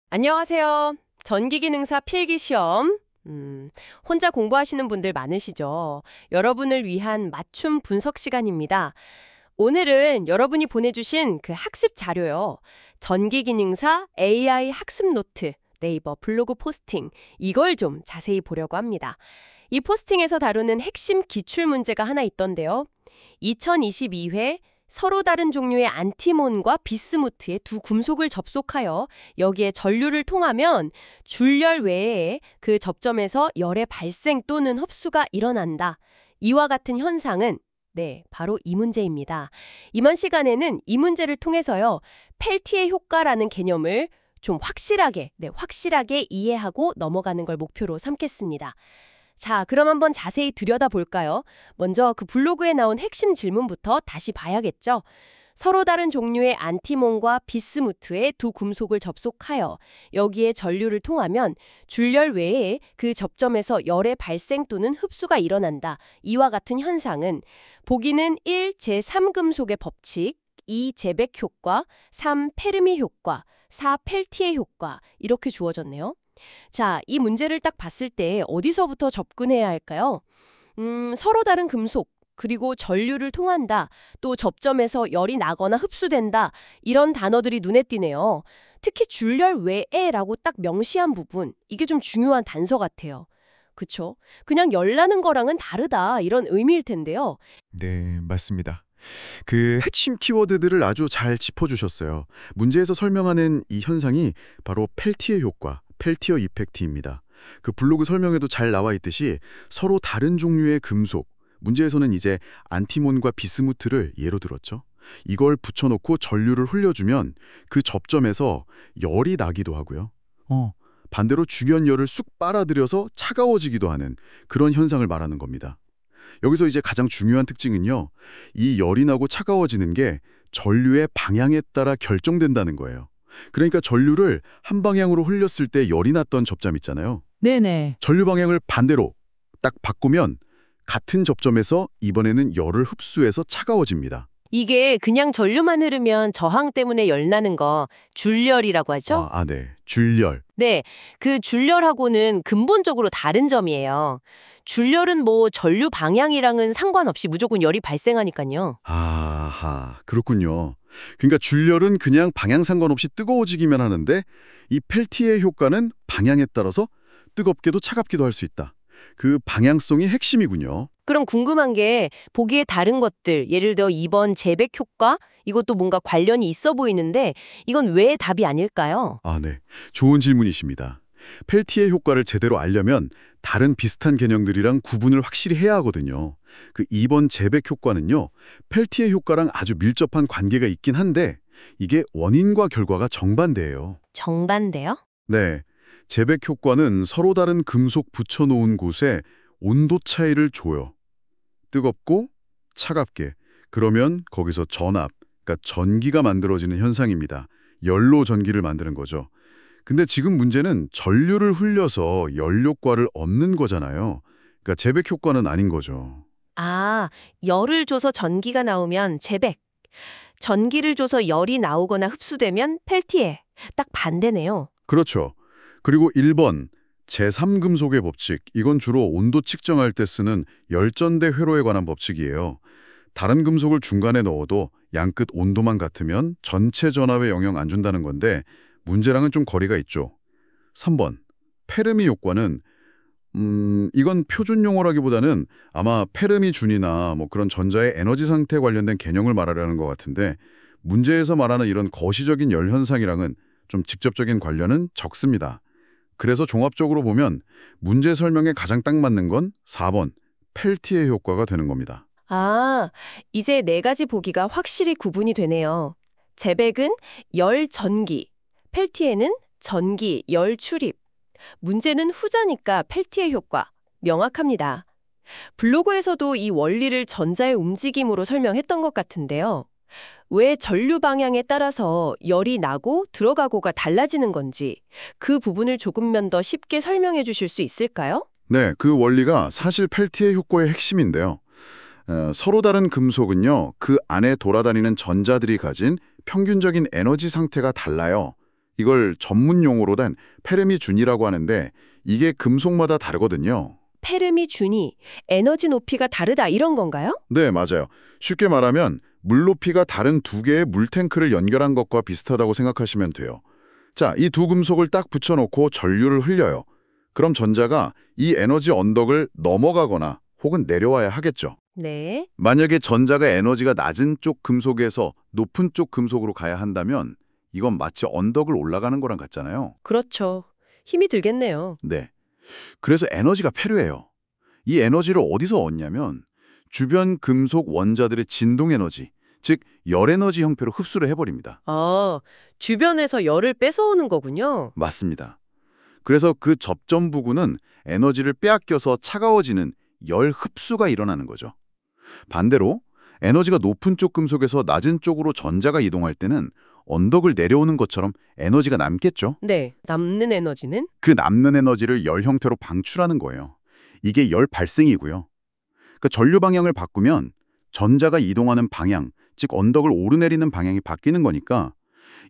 안녕하세요. 전기기능사 필기시험. 혼자 공부하시는 분들 많으시죠? 여러분을 위한 맞춤 분석 시간입니다. 오늘은 여러분이 보내주신 그 학습 자료요. 전기기능사 AI 학습 노트, 네이버 블로그 포스팅, 이걸 좀 자세히 보려고 합니다. 이 포스팅에서 다루는 핵심 기출문제가 하나 있던데요. 2022회 서로 다른 종류의 안티몬과 비스무트의 두 금속을 접속하여 여기에 전류를 통하면 줄열 외에 그 접점에서 열의 발생 또는 흡수가 일어난다. 이와 같은 현상은 바로 이 문제입니다. 이번 시간에는 이 문제를 통해서요. 펠티의 효과라는 개념을 좀 확실하게 이해하고 넘어가는 걸 목표로 삼겠습니다. 자, 그럼 한번 자세히 들여다볼까요? 먼저 그 블로그에 나온 핵심 질문부터 다시 봐야겠죠? 서로 다른 종류의 안티몬과 비스무트의 두 금속을 접속하여 여기에 전류를 통하면 줄열 외에 그 접점에서 열의 발생 또는 흡수가 일어난다. 이와 같은 현상은 보기는 1. 제3금속의 법칙, 2. 제백 효과, 3. 페르미 효과, 4. 펠티의 효과 이렇게 주어졌네요. 자, 이 문제를 딱 봤을 때 어디서부터 접근해야 할까요? 서로 다른 금속, 그리고 전류를 통한다, 또 접점에서 열이 나거나 흡수된다, 이런 단어들이 눈에 띄네요. 특히 줄열 외에라고 딱 명시한 부분, 이게 좀 중요한 단서 같아요. 그쵸? 그냥 열 나는 거랑은 다르다, 이런 의미일 텐데요. 네, 맞습니다. 그 핵심 키워드들을 아주 잘 짚어주셨어요. 문제에서 설명하는 이 현상이 바로 펠티의 효과, 펠티어 이펙트입니다. 그 블로그 설명에도 잘 나와 있듯이 서로 다른 종류의 금속, 문제에서는 이제 안티몬과 비스무트를 예로 들었죠. 이걸 붙여놓고 전류를 흘려주면 그 접점에서 열이 나기도 하고요. 반대로 주변열을 쑥 빨아들여서 차가워지기도 하는 그런 현상을 말하는 겁니다. 여기서 이제 가장 중요한 특징은요. 이 열이 나고 차가워지는 게 전류의 방향에 따라 결정된다는 거예요. 그러니까 전류를 한 방향으로 흘렸을 때 열이 났던 접점 있잖아요. 네네. 전류 방향을 반대로 딱 바꾸면 같은 접점에서 이번에는 열을 흡수해서 차가워집니다. 이게 그냥 전류만 흐르면 저항 때문에 열 나는 거 줄열이라고 하죠? 네. 줄열. 네, 그 줄열하고는 근본적으로 다른 점이에요. 줄열은 뭐 전류 방향이랑은 상관없이 무조건 열이 발생하니까요. 아하, 그렇군요. 그러니까 줄열은 그냥 방향 상관없이 뜨거워지기만 하는데 이 펠티의 효과는 방향에 따라서 뜨겁게도 차갑기도 할 수 있다. 그 방향성이 핵심이군요. 그럼 궁금한 게 보기에 다른 것들, 예를 들어 2번 제백 효과? 이것도 뭔가 관련이 있어 보이는데 이건 왜 답이 아닐까요? 네. 좋은 질문이십니다. 펠티의 효과를 제대로 알려면 다른 비슷한 개념들이랑 구분을 확실히 해야 하거든요. 그 2번 제백 효과는요. 펠티의 효과랑 아주 밀접한 관계가 있긴 한데 이게 원인과 결과가 정반대예요. 정반대요? 네. 제백 효과는 서로 다른 금속 붙여놓은 곳에 온도 차이를 줘요. 뜨겁고 차갑게. 그러면 거기서 전압, 그러니까 전기가 만들어지는 현상입니다. 열로 전기를 만드는 거죠. 근데 지금 문제는 전류를 흘려서 열 효과를 얻는 거잖아요. 그러니까 제백 효과는 아닌 거죠. 아, 열을 줘서 전기가 나오면 제백, 전기를 줘서 열이 나오거나 흡수되면 펠티에. 딱 반대네요. 그렇죠. 그리고 1번, 제3금속의 법칙. 이건 주로 온도 측정할 때 쓰는 열전대 회로에 관한 법칙이에요. 다른 금속을 중간에 넣어도 양끝 온도만 같으면 전체 전압에 영향 안 준다는 건데 문제랑은 좀 거리가 있죠. 3번, 페르미 효과는 이건 표준 용어라기보다는 아마 페르미 준이나 뭐 그런 전자의 에너지 상태 관련된 개념을 말하려는 것 같은데 문제에서 말하는 이런 거시적인 열 현상이랑은 좀 직접적인 관련은 적습니다. 그래서 종합적으로 보면 문제 설명에 가장 딱 맞는 건 4번, 펠티의 효과가 되는 겁니다. 아, 이제 네 가지 보기가 확실히 구분이 되네요. 제백은 열 전기, 펠티에는 전기, 열 출입. 문제는 후자니까 펠티의 효과. 명확합니다. 블로그에서도 이 원리를 전자의 움직임으로 설명했던 것 같은데요. 왜 전류 방향에 따라서 열이 나고 들어가고가 달라지는 건지 그 부분을 조금만 더 쉽게 설명해 주실 수 있을까요? 네, 그 원리가 사실 펠티의 효과의 핵심인데요. 서로 다른 금속은요, 그 안에 돌아다니는 전자들이 가진 평균적인 에너지 상태가 달라요. 이걸 전문 용어로 된 페르미 준위라고 하는데 이게 금속마다 다르거든요. 페르미 준위, 에너지 높이가 다르다 이런 건가요? 네, 맞아요. 쉽게 말하면 물 높이가 다른 두 개의 물탱크를 연결한 것과 비슷하다고 생각하시면 돼요. 자, 이 두 금속을 딱 붙여놓고 전류를 흘려요. 그럼 전자가 이 에너지 언덕을 넘어가거나 혹은 내려와야 하겠죠. 네. 만약에 전자가 에너지가 낮은 쪽 금속에서 높은 쪽 금속으로 가야 한다면 이건 마치 언덕을 올라가는 거랑 같잖아요. 그렇죠. 힘이 들겠네요. 네. 그래서 에너지가 필요해요. 이 에너지를 어디서 얻냐면 주변 금속 원자들의 진동 에너지, 즉 열 에너지 형태로 흡수를 해버립니다. 아, 주변에서 열을 뺏어오는 거군요. 맞습니다. 그래서 그 접점 부근은 에너지를 빼앗겨서 차가워지는 열 흡수가 일어나는 거죠. 반대로 에너지가 높은 쪽 금속에서 낮은 쪽으로 전자가 이동할 때는 언덕을 내려오는 것처럼 에너지가 남겠죠. 네, 남는 에너지는? 그 남는 에너지를 열 형태로 방출하는 거예요. 이게 열 발생이고요. 그 전류 방향을 바꾸면 전자가 이동하는 방향, 즉 언덕을 오르내리는 방향이 바뀌는 거니까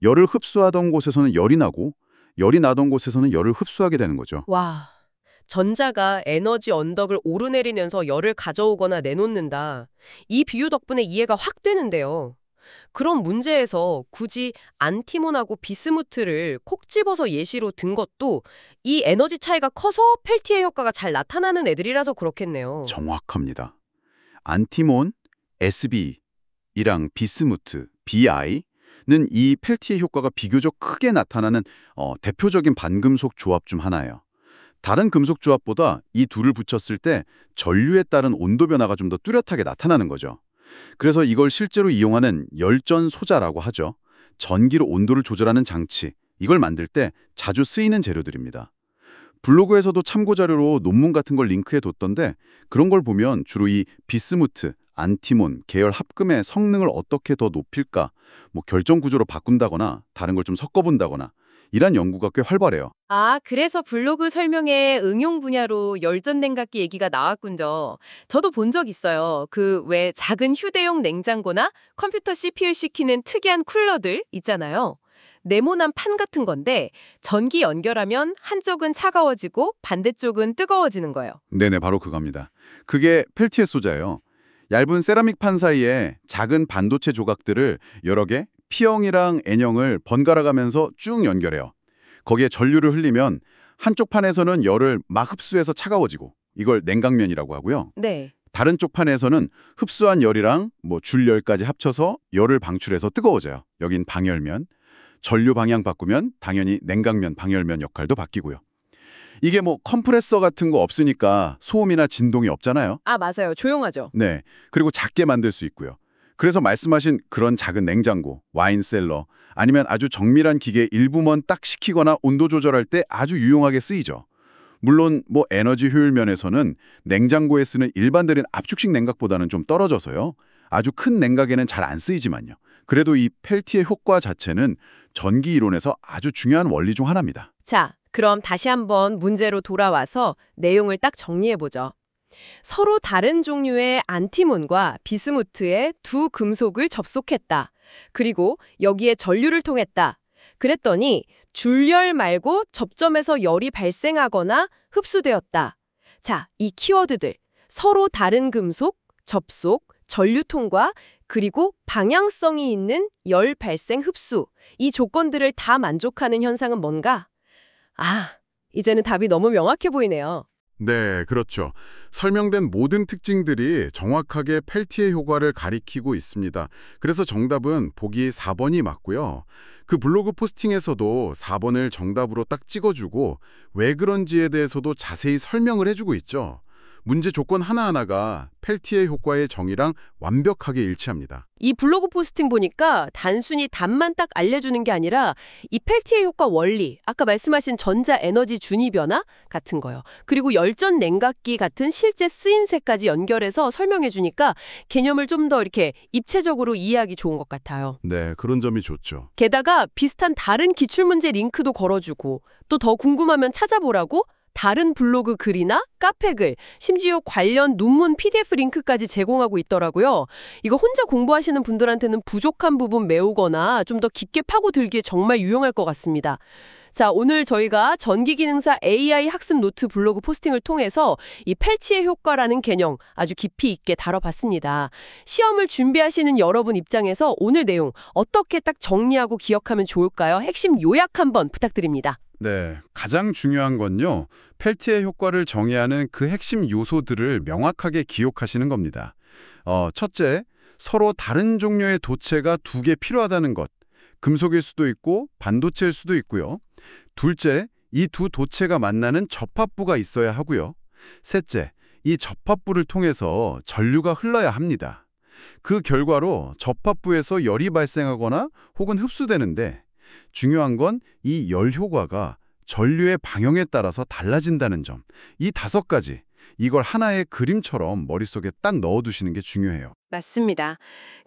열을 흡수하던 곳에서는 열이 나고 열이 나던 곳에서는 열을 흡수하게 되는 거죠. 와, 전자가 에너지 언덕을 오르내리면서 열을 가져오거나 내놓는다. 이 비유 덕분에 이해가 확 되는데요. 그런 문제에서 굳이 안티몬하고 비스무트를 콕 집어서 예시로 든 것도 이 에너지 차이가 커서 펠티의 효과가 잘 나타나는 애들이라서 그렇겠네요. 정확합니다. 안티몬, SB이랑 비스무트, BI는 이 펠티의 효과가 비교적 크게 나타나는 대표적인 반금속 조합 중 하나예요. 다른 금속 조합보다 이 둘을 붙였을 때 전류에 따른 온도 변화가 좀 더 뚜렷하게 나타나는 거죠. 그래서 이걸 실제로 이용하는 열전 소자라고 하죠. 전기로 온도를 조절하는 장치, 이걸 만들 때 자주 쓰이는 재료들입니다. 블로그에서도 참고자료로 논문 같은 걸 링크해 뒀던데 그런 걸 보면 주로 이 비스무트, 안티몬, 계열 합금의 성능을 어떻게 더 높일까, 결정 구조로 바꾼다거나 다른 걸 좀 섞어본다거나 이런 연구가 꽤 활발해요. 아, 그래서 블로그 설명에 응용 분야로 열전 냉각기 얘기가 나왔군요. 저도 본 적 있어요. 그 왜 작은 휴대용 냉장고나 컴퓨터 CPU 시키는 특이한 쿨러들 있잖아요. 네모난 판 같은 건데 전기 연결하면 한쪽은 차가워지고 반대쪽은 뜨거워지는 거예요. 네네, 바로 그겁니다. 그게 펠티의 소자예요. 얇은 세라믹 판 사이에 작은 반도체 조각들을 여러 개 P형이랑 N형을 번갈아 가면서 쭉 연결해요. 거기에 전류를 흘리면 한쪽 판에서는 열을 막 흡수해서 차가워지고 이걸 냉각면이라고 하고요. 네. 다른 쪽 판에서는 흡수한 열이랑 줄열까지 합쳐서 열을 방출해서 뜨거워져요. 여긴 방열면. 전류 방향 바꾸면 당연히 냉각면, 방열면 역할도 바뀌고요. 이게 컴프레서 같은 거 없으니까 소음이나 진동이 없잖아요. 아, 맞아요. 조용하죠. 네. 그리고 작게 만들 수 있고요. 그래서 말씀하신 그런 작은 냉장고, 와인셀러, 아니면 아주 정밀한 기계 일부만 딱 식히거나 온도 조절할 때 아주 유용하게 쓰이죠. 물론 에너지 효율 면에서는 냉장고에 쓰는 일반적인 압축식 냉각보다는 좀 떨어져서요. 아주 큰 냉각에는 잘 안 쓰이지만요. 그래도 이 펠티의 효과 자체는 전기 이론에서 아주 중요한 원리 중 하나입니다. 자, 그럼 다시 한번 문제로 돌아와서 내용을 딱 정리해보죠. 서로 다른 종류의 안티몬과 비스무트의 두 금속을 접속했다. 그리고 여기에 전류를 통했다. 그랬더니 줄열 말고 접점에서 열이 발생하거나 흡수되었다. 자, 이 키워드들. 서로 다른 금속, 접속, 전류 통과, 그리고 방향성이 있는 열 발생 흡수. 이 조건들을 다 만족하는 현상은 뭔가? 아, 이제는 답이 너무 명확해 보이네요. 네, 그렇죠. 설명된 모든 특징들이 정확하게 펠티의 효과를 가리키고 있습니다. 그래서 정답은 보기 4번이 맞고요. 그 블로그 포스팅에서도 4번을 정답으로 딱 찍어주고 왜 그런지에 대해서도 자세히 설명을 해주고 있죠. 문제 조건 하나하나가 펠티의 효과의 정의랑 완벽하게 일치합니다. 이 블로그 포스팅 보니까 단순히 답만 딱 알려주는 게 아니라 이 펠티의 효과 원리, 아까 말씀하신 전자 에너지 준위 변화 같은 거요. 그리고 열전 냉각기 같은 실제 쓰임새까지 연결해서 설명해 주니까 개념을 좀 더 이렇게 입체적으로 이해하기 좋은 것 같아요. 네, 그런 점이 좋죠. 게다가 비슷한 다른 기출문제 링크도 걸어주고 또 더 궁금하면 찾아보라고 다른 블로그 글이나 카페 글, 심지어 관련 논문 PDF 링크까지 제공하고 있더라고요. 이거 혼자 공부하시는 분들한테는 부족한 부분 메우거나 좀 더 깊게 파고들기에 정말 유용할 것 같습니다. 자, 오늘 저희가 전기기능사 AI 학습 노트 블로그 포스팅을 통해서 이 펠티의 효과라는 개념 아주 깊이 있게 다뤄봤습니다. 시험을 준비하시는 여러분 입장에서 오늘 내용 어떻게 딱 정리하고 기억하면 좋을까요? 핵심 요약 한번 부탁드립니다. 네, 가장 중요한 건요. 펠티의 효과를 정의하는 그 핵심 요소들을 명확하게 기억하시는 겁니다. 첫째, 서로 다른 종류의 도체가 두 개 필요하다는 것. 금속일 수도 있고 반도체일 수도 있고요. 둘째, 이 두 도체가 만나는 접합부가 있어야 하고요. 셋째, 이 접합부를 통해서 전류가 흘러야 합니다. 그 결과로 접합부에서 열이 발생하거나 혹은 흡수되는데 중요한 건 이 열 효과가 전류의 방향에 따라서 달라진다는 점. 이 5가지, 이걸 하나의 그림처럼 머릿속에 딱 넣어두시는 게 중요해요. 맞습니다.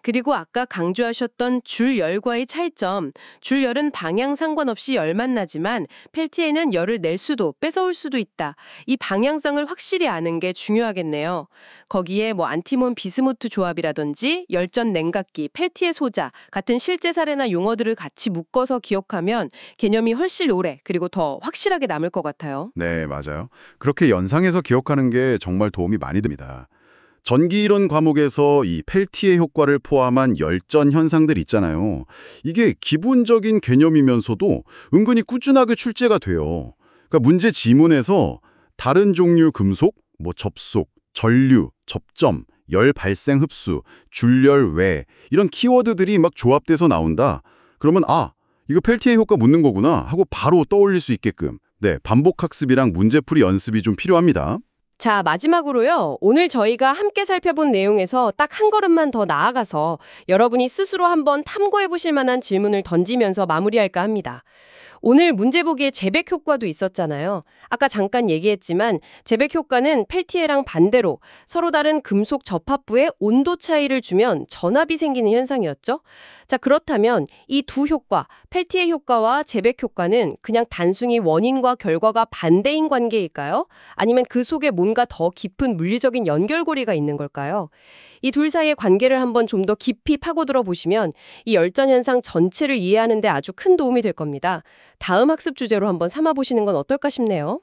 그리고 아까 강조하셨던 줄열과의 차이점, 줄열은 방향 상관없이 열만 나지만 펠티에는 열을 낼 수도 뺏어올 수도 있다. 이 방향성을 확실히 아는 게 중요하겠네요. 거기에 안티몬 비스무트 조합이라든지 열전 냉각기, 펠티의 소자 같은 실제 사례나 용어들을 같이 묶어서 기억하면 개념이 훨씬 오래 그리고 더 확실하게 남을 것 같아요. 네, 맞아요. 그렇게 연상해서 기억하는 게 정말 도움이 많이 됩니다. 전기이론 과목에서 이 펠티의 효과를 포함한 열전 현상들 있잖아요. 이게 기본적인 개념이면서도 은근히 꾸준하게 출제가 돼요. 그러니까 문제 지문에서 다른 종류 금속, 접속, 전류, 접점, 열 발생 흡수, 줄열 외 이런 키워드들이 막 조합돼서 나온다. 그러면 이거 펠티의 효과 묻는 거구나 하고 바로 떠올릴 수 있게끔 반복 학습이랑 문제풀이 연습이 좀 필요합니다. 자, 마지막으로요. 오늘 저희가 함께 살펴본 내용에서 딱 한 걸음만 더 나아가서 여러분이 스스로 한번 탐구해 보실 만한 질문을 던지면서 마무리할까 합니다. 오늘 문제 보기에 재백 효과도 있었잖아요. 아까 잠깐 얘기했지만 재백 효과는 펠티에랑 반대로 서로 다른 금속 접합부에 온도 차이를 주면 전압이 생기는 현상이었죠. 자, 그렇다면 이 두 효과, 펠티의 효과와 재백 효과는 그냥 단순히 원인과 결과가 반대인 관계일까요? 아니면 그 속에 뭔가 더 깊은 물리적인 연결고리가 있는 걸까요? 이 둘 사이의 관계를 한번 좀 더 깊이 파고들어 보시면 이 열전 현상 전체를 이해하는 데 아주 큰 도움이 될 겁니다. 다음 학습 주제로 한번 삼아보시는 건 어떨까 싶네요.